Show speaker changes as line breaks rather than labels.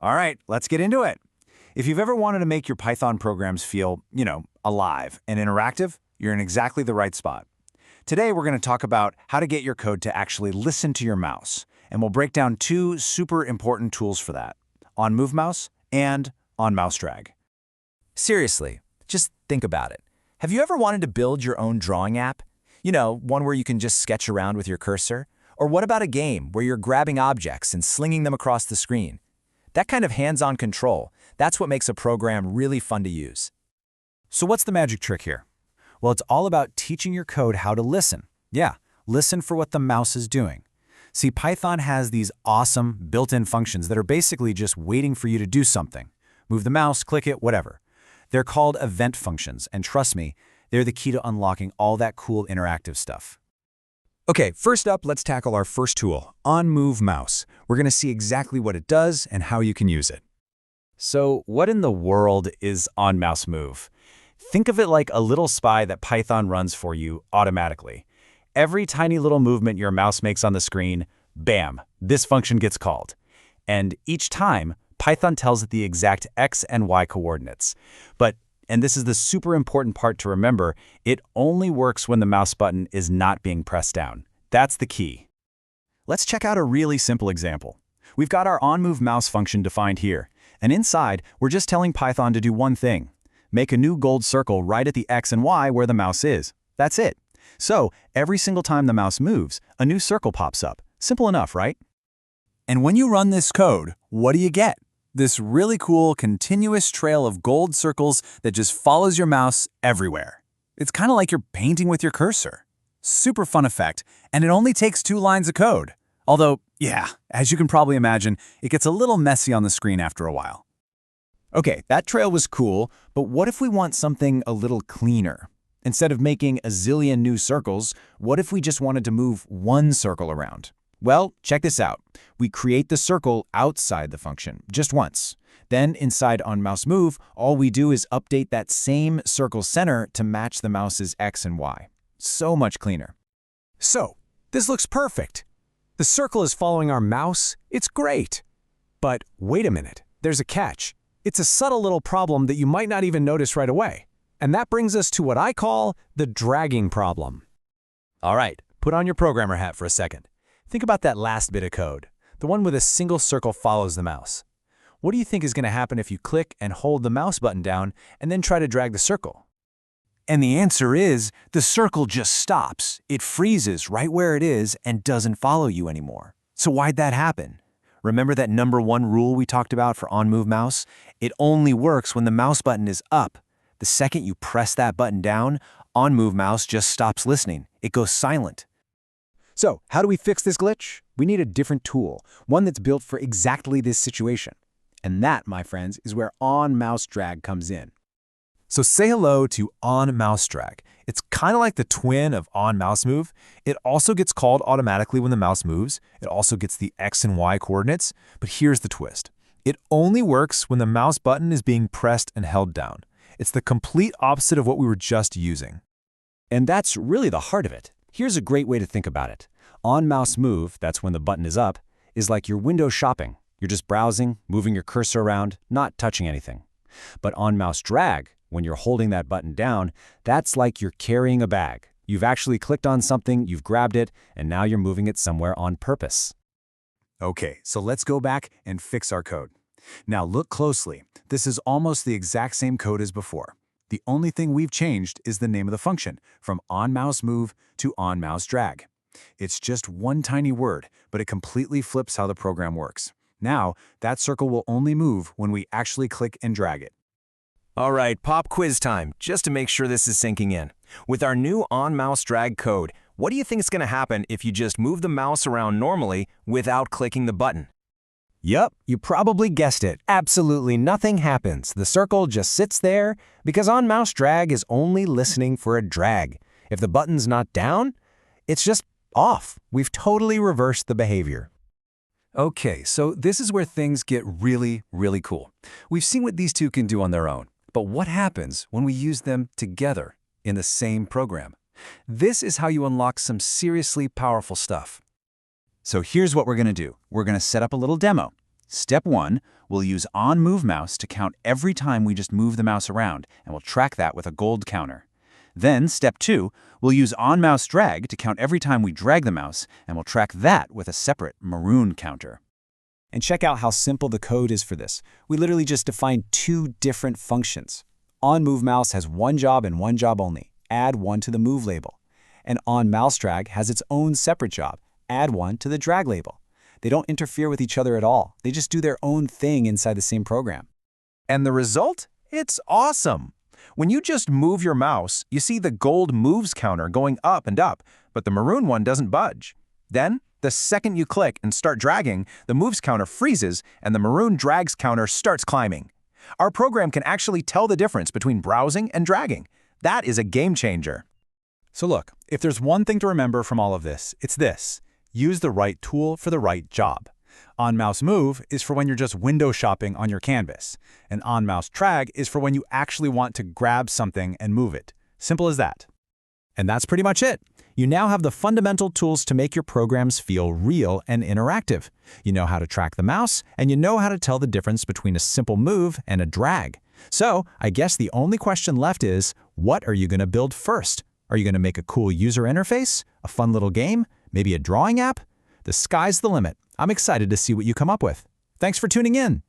All right, let's get into it. If you've ever wanted to make your Python programs feel, alive and interactive, you're in exactly the right spot. Today, we're going to talk about how to get your code to actually listen to your mouse, and we'll break down two super important tools for that, onMouseMouse and onMouseDrag.
Seriously, just think about it. Have you ever wanted to build your own drawing app? One where you can just sketch around with your cursor? Or what about a game where you're grabbing objects and slinging them across the screen? That kind of hands-on control, that's what makes a program really fun to use.
So what's the magic trick here? Well, it's all about teaching your code how to listen. Yeah, listen for what the mouse is doing. See, Python has these awesome built-in functions that are basically just waiting for you to do something. Move the mouse, click it, whatever. They're called event functions, and trust me, they're the key to unlocking all that cool interactive stuff. Okay, first up, let's tackle our first tool, onMouseMouse. We're going to see exactly what it does and how you can use it. So what in the world is onMouseMove? Think of it like a little spy that Python runs for you automatically. Every tiny little movement your mouse makes on the screen, bam, this function gets called. And each time, Python tells it the exact X and Y coordinates. And this is the super important part to remember, it only works when the mouse button is not being pressed down. That's the key. Let's check out a really simple example. We've got our onMouseMouse function defined here, and inside, we're just telling Python to do one thing. Make a new gold circle right at the X and Y where the mouse is. That's it. So, every single time the mouse moves, a new circle pops up. Simple enough, right? And when you run this code, what do you get? This really cool, continuous trail of gold circles that just follows your mouse everywhere. It's kind of like you're painting with your cursor. Super fun effect, and it only takes 2 lines of code. Although, yeah, as you can probably imagine, it gets a little messy on the screen after a while. Okay, that trail was cool, but what if we want something a little cleaner? Instead of making a zillion new circles, what if we just wanted to move one circle around? Well, check this out. We create the circle outside the function, just once. Then inside onMouseMove, all we do is update that same circle center to match the mouse's X and Y. So much cleaner. So, this looks perfect. The circle is following our mouse. It's great. But wait a minute, there's a catch. It's a subtle little problem that you might not even notice right away. And that brings us to what I call the dragging problem. All right, put on your programmer hat for a second. Think about that last bit of code, the one with a single circle follows the mouse. What do you think is going to happen if you click and hold the mouse button down and then try to drag the circle? And the answer is, the circle just stops. It freezes right where it is and doesn't follow you anymore. So why'd that happen? Remember that number 1 rule we talked about for onMouseMouse? It only works when the mouse button is up. The second you press that button down, onMouseMouse just stops listening. It goes silent. So, how do we fix this glitch? We need a different tool, one that's built for exactly this situation. And that, my friends, is where onMouseDrag comes in. So say hello to onMouseDrag. It's kind of like the twin of onMouseMove. It also gets called automatically when the mouse moves. It also gets the X and Y coordinates. But here's the twist. It only works when the mouse button is being pressed and held down. It's the complete opposite of what we were just using. And that's really the heart of it. Here's a great way to think about it. onMouseMove, that's when the button is up, is like your window shopping. You're just browsing, moving your cursor around, not touching anything. But onMouseDrag, when you're holding that button down, that's like you're carrying a bag. You've actually clicked on something, you've grabbed it, and now you're moving it somewhere on purpose. Okay, so let's go back and fix our code. Now look closely. This is almost the exact same code as before. The only thing we've changed is the name of the function, from onMouseMove to onMouseDrag. It's just one tiny word, but it completely flips how the program works. Now, that circle will only move when we actually click and drag it.
All right, pop quiz time, just to make sure this is sinking in. With our new onMouseDrag code, what do you think is going to happen if you just move the mouse around normally without clicking the button?
Yup, you probably guessed it. Absolutely nothing happens. The circle just sits there because onMouseDrag is only listening for a drag. If the button's not down, it's just off. We've totally reversed the behavior. Okay, so this is where things get really, really cool. We've seen what these two can do on their own, but what happens when we use them together in the same program? This is how you unlock some seriously powerful stuff. So here's what we're going to do. We're going to set up a little demo. Step 1, we'll use onMouseMouse to count every time we just move the mouse around, and we'll track that with a gold counter. Then, step 2, we'll use onMouseDrag to count every time we drag the mouse, and we'll track that with a separate maroon counter. And check out how simple the code is for this. We literally just defined 2 different functions. onMouseMouse has one job and one job only. Add one to the move label. And onMouseDrag has its own separate job. Add one to the drag label. They don't interfere with each other at all. They just do their own thing inside the same program.
And the result? It's awesome. When you just move your mouse, you see the gold moves counter going up and up, but the maroon one doesn't budge. Then, the second you click and start dragging, the moves counter freezes and the maroon drags counter starts climbing. Our program can actually tell the difference between browsing and dragging. That is a game changer.
So look, if there's one thing to remember from all of this, it's this. Use the right tool for the right job. onMouseMove is for when you're just window shopping on your canvas, and onMouseDrag is for when you actually want to grab something and move it. Simple as that. And that's pretty much it. You now have the fundamental tools to make your programs feel real and interactive. You know how to track the mouse, and you know how to tell the difference between a simple move and a drag. So, I guess the only question left is, what are you going to build first? Are you going to make a cool user interface? A fun little game? Maybe a drawing app? The sky's the limit. I'm excited to see what you come up with. Thanks for tuning in.